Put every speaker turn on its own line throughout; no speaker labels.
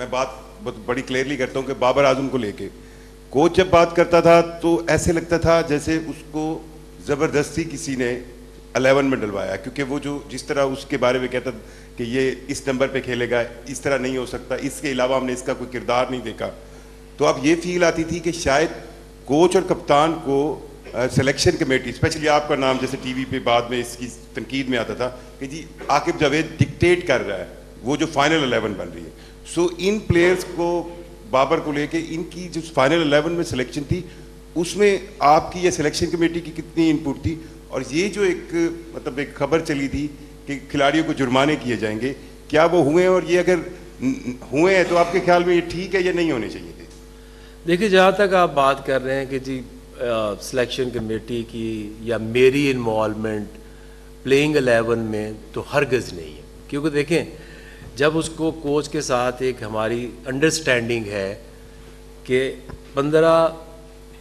मैं बात बहुत बड़ी क्लियरली करता हूँ कि बाबर आजम को लेके कोच जब बात करता था तो ऐसे लगता था जैसे उसको ज़बरदस्ती किसी ने 11 में डलवाया, क्योंकि वो जो जिस तरह उसके बारे में कहता कि ये इस नंबर पे खेलेगा, इस तरह नहीं हो सकता, इसके अलावा हमने इसका कोई किरदार नहीं देखा। तो अब ये फील आती थी कि शायद कोच और कप्तान को सिलेक्शन कमेटी, स्पेशली आपका नाम जैसे टीवी पे बाद में इसकी तनकीद में आता था कि जी आकिब जावेद डिक्टेट कर रहा है वो जो फाइनल 11 बन रही है। सो इन प्लेयर्स को बाबर को लेके इनकी जो फाइनल 11 में सिलेक्शन थी उसमें आपकी या सिलेक्शन कमेटी की कितनी इनपुट थी? और ये जो एक मतलब एक खबर चली थी कि खिलाड़ियों को जुर्माने किए जाएंगे, क्या वो हुए? और ये अगर हुए हैं तो आपके ख्याल में ये ठीक है या नहीं होने चाहिए थे?
देखिए, जहाँ तक आप बात कर रहे हैं कि जी सिलेक्शन कमेटी की या मेरी इन्वॉल्वमेंट प्लेइंग 11 में, तो हरगिज़ नहीं है। क्योंकि देखें, जब उसको कोच के साथ एक हमारी अंडरस्टैंडिंग है कि 15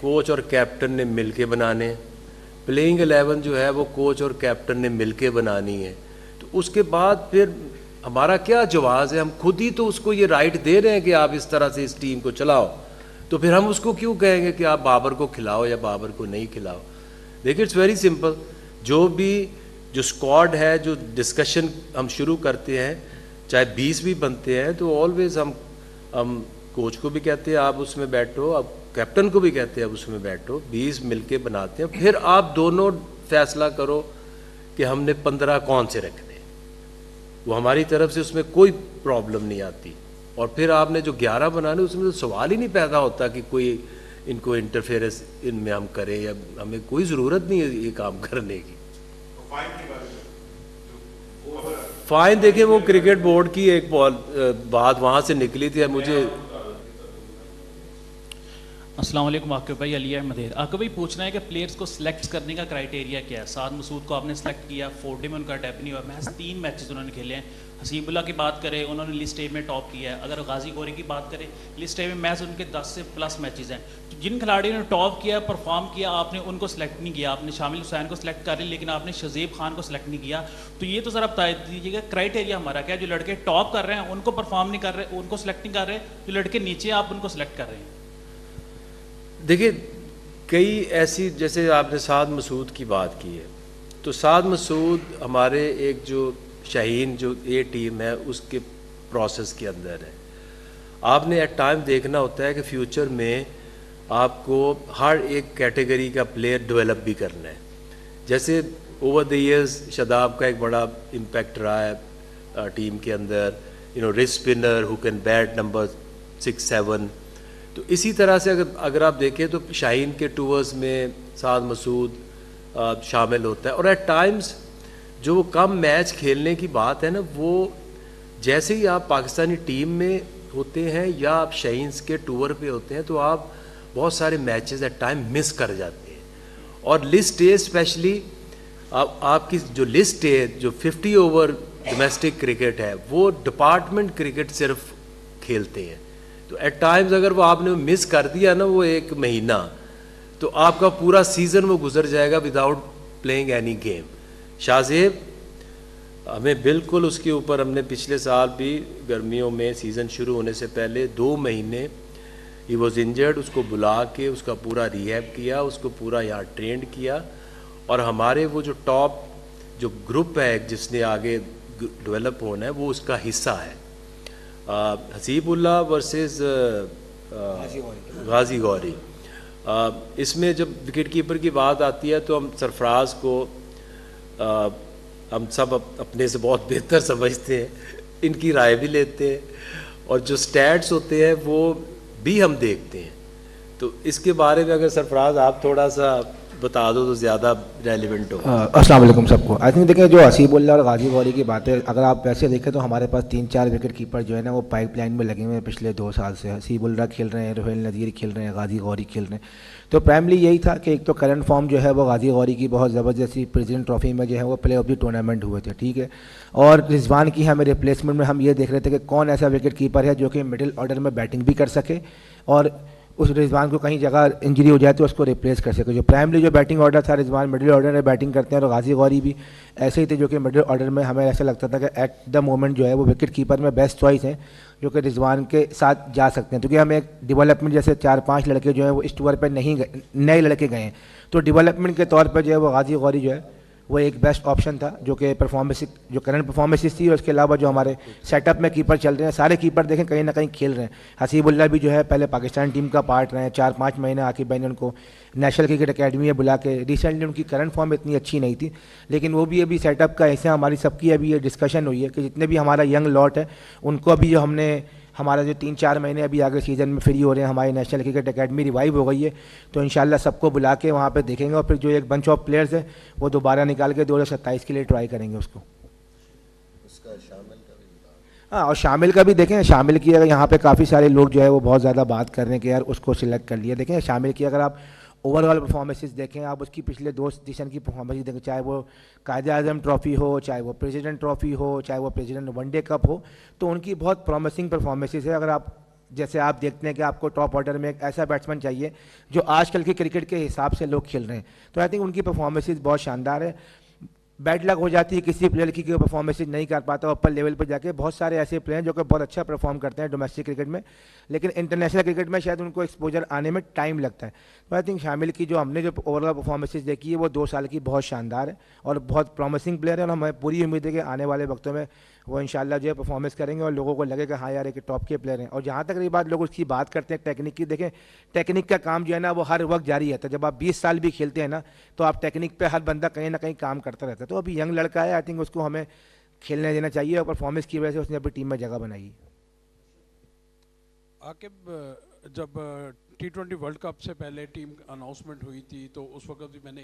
कोच और कैप्टन ने मिलके बनाने, प्लेइंग 11 जो है वो कोच और कैप्टन ने मिलके बनानी है, तो उसके बाद फिर हमारा क्या जवाज़ है? हम खुद ही तो उसको ये राइट दे रहे हैं कि आप इस तरह से इस टीम को चलाओ, तो फिर हम उसको क्यों कहेंगे कि आप बाबर को खिलाओ या बाबर को नहीं खिलाओ? देखिए, इट्स वेरी सिंपल। जो स्क्वाड है, जो डिस्कशन हम शुरू करते हैं, चाहे 20 भी बनते हैं, तो ऑलवेज हम कोच को भी कहते हैं आप उसमें बैठो, अब कैप्टन को भी कहते हैं आप उसमें बैठो, 20 मिलके बनाते हैं, फिर आप दोनों फैसला करो कि हमने 15 कौन से रखने। वो हमारी तरफ से उसमें कोई प्रॉब्लम नहीं आती। और फिर आपने जो 11 बनाने, उसमें तो सवाल ही नहीं पैदा होता कि कोई इनको इंटरफेरेंस इनमें हम करें, या हमें कोई ज़रूरत नहीं है ये काम करने की। फाइन देखिए, वो क्रिकेट बोर्ड की एक बात वहाँ से निकली थी। मुझे
अस्सलाम वालेकुम आकिब भाई, अली अहमद। आकिब भाई पूछना है कि प्लेयर्स को सिलेक्ट करने का क्राइटेरिया क्या है? साद मसूद को आपने सेलेक्ट किया, 4 डे में उनका डेब्यू नहीं हुआ, महज 3 मैचेस उन्होंने खेले हैं। हसीबुल्ला की बात करें, उन्होंने लिस्ट ए में टॉप किया है। अगर गाजी गौरी की बात करें, लिस्ट ए में महज उनके 10 से प्लस मैचेस हैं। तो जिन खिलाड़ियों ने टॉप किया, परफॉर्म किया, आपने उनको सेलेक्ट नहीं किया। आपने शामिल हुसैन को सिलेक्ट कर लिया, लेकिन आपने शजीब खान को सिलेक्ट नहीं किया। तो ये तो ज़रा बता दीजिएगा क्राइटेरिया हमारा क्या है? जो लड़के टॉप कर रहे हैं उनको परफॉर्म नहीं कर रहे, उनको सेलेक्ट नहीं कर रहे, जो लड़के नीचे आप उनको सेलेक्ट कर रहे हैं।
देखिए, कई ऐसी, जैसे आपने साद मसूद की बात की है, तो साद मसूद हमारे एक जो शाहीन जो ए टीम है उसके प्रोसेस के अंदर है। आपने एट टाइम देखना होता है कि फ्यूचर में आपको हर एक कैटेगरी का प्लेयर डेवलप भी करना है। जैसे ओवर द इयर्स शादाब का एक बड़ा इम्पैक्ट रहा है टीम के अंदर, wrist spinner who can bat number 6-7। तो इसी तरह से अगर आप देखें तो शाहीन के टूर्स में साद मसूद शामिल होता है। और एट टाइम्स जो वो कम मैच खेलने की बात है ना, वो जैसे ही आप पाकिस्तानी टीम में होते हैं या आप शाहीन्स के टूर पे होते हैं, तो आप बहुत सारे मैचेस एट टाइम मिस कर जाते हैं। और लिस्ट ए स्पेशली आपकी जो लिस्ट है, जो 50 ओवर डोमेस्टिक क्रिकेट है, वो डिपार्टमेंट क्रिकेट सिर्फ खेलते हैं। तो एट टाइम्स अगर वो आपने मिस कर दिया ना वो 1 महीना, तो आपका पूरा सीज़न वो गुजर जाएगा without playing any game. Shahzeb हमें बिल्कुल उसके ऊपर, हमने पिछले साल भी गर्मियों में सीज़न शुरू होने से पहले 2 महीने ही वॉज इंजर्ड, उसको बुला के उसका पूरा रिहैब किया, उसको पूरा यहाँ ट्रेंड किया। और हमारे वो जो टॉप जो ग्रुप है जिसने आगे डेवलप होना है, वो उसका हिस्सा है। हसीबुल्ला वर्सेस गाजी गौरी, इसमें जब विकेट कीपर की बात आती है तो हम सरफराज को हम सब अपने से बहुत बेहतर समझते हैं, इनकी राय भी लेते हैं, और जो स्टैट्स होते हैं वो भी हम देखते हैं। तो इसके बारे में अगर सरफराज आप थोड़ा सा बता दो तो ज़्यादा रेलिवेंट होगा।
अस्सलाम वालेकुम सबको। आई थिंक देखें, जो हसीबुल्ला और गाजी गौरी की बात है, अगर आप वैसे देखें तो हमारे पास 3-4 विकेट कीपर जो है ना वो पाइपलाइन में लगे हुए हैं पिछले 2 साल से। हसीबुल्ला खेल रहे हैं, रोहिल नज़ीर खेल रहे हैं, गाजी गौरी खेल रहे हैं। तो प्राइमली यही था कि एक तो करंट फॉर्म जो है वो गाजी गौरी की बहुत ज़बरदस्ती प्रेसिडेंट ट्रॉफी में जो है वो प्ले ऑफ द टूर्नामेंट हुए थे, ठीक है। और रिजवान की हमें रिप्लेसमेंट में हम ये देख रहे थे कि कौन ऐसा विकेट कीपर है जो कि मिडिल ऑर्डर में बैटिंग भी कर सके और उस रिजवान को कहीं जगह इंजरी हो जाए तो उसको रिप्लेस कर सके। जो प्राइमरी जो बैटिंग ऑर्डर था, रिजवान मिडिल ऑर्डर में बैटिंग करते हैं, और गाजी गौरी भी ऐसे ही थे जो कि मिडिल ऑर्डर में हमें ऐसा लगता था कि एट द मोमेंट जो है वो विकेट कीपर में बेस्ट चॉइस हैं, जो कि रिजवान के साथ जा सकते हैं। क्योंकि हमें एक डेवलपमेंट जैसे 4-5 लड़के जो हैं वो इस टूर पर नहीं गए, नए लड़के गए हैं, तो डेवलपमेंट के तौर पर जो है वो गाजी गौरी जो है वो एक बेस्ट ऑप्शन था, जो कि परफॉर्मेंस जो करंट परफॉर्मेंसेस थी, और उसके अलावा जो हमारे सेटअप में कीपर चल रहे हैं, सारे कीपर देखें कहीं ना कहीं खेल रहे हैं। हसीबुल्ला भी जो है पहले पाकिस्तान टीम का पार्ट रहे हैं, 4-5 महीने आकिब भाई ने उनको नेशनल क्रिकेट अकेडमी में बुला के, रिसेंटली उनकी करंट फॉर्म इतनी अच्छी नहीं थी, लेकिन वो भी अभी सेटअप का ऐसे हमारी सबकी अभी ये डिस्कशन हुई है कि जितने भी हमारा यंग लॉट है उनको अभी जो हमने हमारा जो 3-4 महीने अभी आगे सीज़न में फ्री हो रहे हैं, हमारी नेशनल क्रिकेट अकेडमी रिवाइव हो गई है, तो इंशाल्लाह सबको बुला के वहाँ पे देखेंगे, और फिर जो एक बंच ऑफ प्लेयर्स है वो दोबारा निकाल के 2027 के लिए ट्राई करेंगे उसको। हाँ, और शामिल का भी देखें, शामिल की अगर यहाँ पे काफ़ी सारे लोग जो है वो बहुत ज़्यादा बात कर रहे हैं कि यार उसको सिलेक्ट कर लिया। देखें शामिल की अगर आप ओवरऑल परफॉर्मेंसेस देखें, आप उसकी पिछले 2 सीजन की परफॉर्मेंस देखें, चाहे वो कायदे आज़म ट्रॉफ़ी हो, चाहे वो प्रेसिडेंट ट्रॉफ़ी हो, चाहे वो प्रेसिडेंट वनडे कप हो, तो उनकी बहुत प्रॉमिसिंग परफॉर्मेंसेस है। अगर आप जैसे आप देखते हैं कि आपको टॉप ऑर्डर में एक ऐसा बैट्समैन चाहिए जो आजकल के क्रिकेट के हिसाब से लोग खेल रहे हैं, तो आई थिंक उनकी परफॉर्मेंसेस बहुत शानदार है। बैड लक हो जाती है किसी प्लेयर की परफॉर्मेंस नहीं कर पाता ऊपर लेवल पर जाके। बहुत सारे ऐसे प्लेयर जो कि बहुत अच्छा परफॉर्म करते हैं डोमेस्टिक क्रिकेट में, लेकिन इंटरनेशनल क्रिकेट में शायद उनको एक्सपोजर आने में टाइम लगता है। तो आई थिंक शामिल की जो हमने जो ओवरऑल परफॉर्मेंसेस देखी है वो 2 साल की बहुत शानदार है और बहुत प्रॉमिसिंग प्लेयर है, और हमें पूरी उम्मीद है कि आने वाले वक्तों में वो इंशाल्लाह जो है परफॉर्मेंस करेंगे और लोगों को लगेगा हाँ यार एक टॉप के प्लेयर हैं। और जहाँ तक रही बात लोग उसकी बात करते हैं टेक्निक की, देखें टेक्निक का काम जो है ना वो हर वक्त जारी रहता है। जब आप 20 साल भी खेलते हैं ना तो आप टेक्निक पे हर बंदा कहीं ना कहीं काम करता रहता है। तो अभी यंग लड़का है, आई थिंक उसको हमें खेलने देना चाहिए, और परफॉर्मेंस की वजह से उसने अपनी टीम में जगह बनाई।
आकिब, जब T20 वर्ल्ड कप से पहले टीम अनाउंसमेंट हुई थी तो उस वक्त भी मैंने